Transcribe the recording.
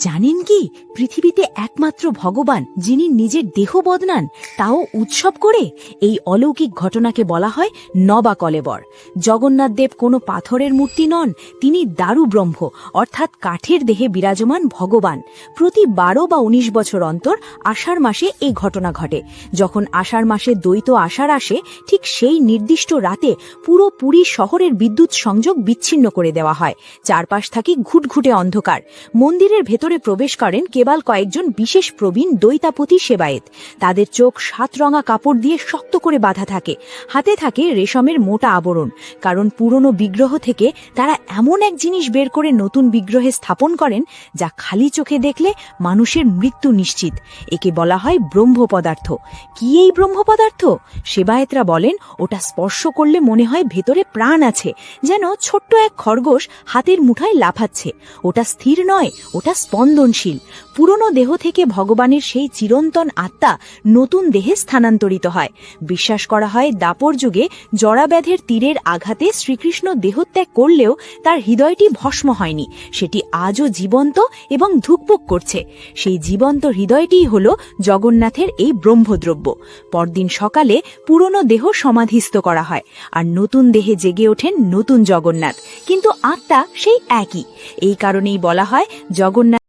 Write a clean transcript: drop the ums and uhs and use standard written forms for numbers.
জানেন কি, পৃথিবীতে একমাত্র ভগবান যিনি নিজের দেহ বদলান, তাও উৎসব করে? এই অলৌকিক ঘটনাকে বলা হয় নবাকলেবর। জগন্নাথ দেব কোনো পাথরের মূর্তি নন, তিনি দারু ব্রহ্ম, অর্থাৎ কাঠের দেহে বিরাজমান ভগবান। প্রতি 12 বা 19 বছর অন্তর আষাঢ় মাসে এই ঘটনা ঘটে। যখন আষাঢ় মাসে দ্বৈত আষাঢ় আসে, ঠিক সেই নির্দিষ্ট রাতে পুরো পুরী শহরের বিদ্যুৎ সংযোগ বিচ্ছিন্ন করে দেওয়া হয়। চারপাশ থাকে ঘুটঘুটে অন্ধকার। মন্দিরের ভেতরে প্রবেশ করেন কেবল কয়েকজন বিশেষ প্রবীণ দৈতাপতি সেবায়েত। তাদের চোখ 7 রঙা কাপড় দিয়ে শক্ত করে বাঁধা থাকে, হাতে থাকে রেশমের মোটা আবরণ। কারণ পুরনো বিগ্রহ থেকে তারা এমন এক জিনিস বের করে নতুন বিগ্রহে স্থাপন করেন, যা খালি চোখে দেখলে মানুষের মৃত্যু নিশ্চিত। একে বলা হয় ব্রহ্ম পদার্থ। কি এই ব্রহ্ম পদার্থ? সেবায়েতরা বলেন, ওটা স্পর্শ করলে মনে হয় ভেতরে প্রাণ আছে, যেন ছোট্ট এক খরগোশ হাতের মুঠায় লাফাচ্ছে। ওটা স্থির নয়, ওটা স্পন্দনশীল। পুরনো দেহ থেকে ভগবানের সেই চিরন্তন আত্মা নতুন দেহে স্থানান্তরিত হয়। বিশ্বাস করা হয় দাপর যুগে জরাব্যাধের তীরের আঘাতে শ্রীকৃষ্ণ দেহত্যাগ করলেও তার হৃদয়টি ভস্ম হয়নি, সেটি আজও জীবন্ত এবং ধুকপুক করছে। সেই জীবন্ত হৃদয়টিই হল জগন্নাথের এই ব্রহ্মদ্রব্য। পরদিন সকালে পুরনো দেহ সমাধিস্থ করা হয়, আর নতুন দেহে জেগে ওঠেন নতুন জগন্নাথ। কিন্তু আত্মা সেই একই। এই কারণেই বলা হয় জগন্নাথ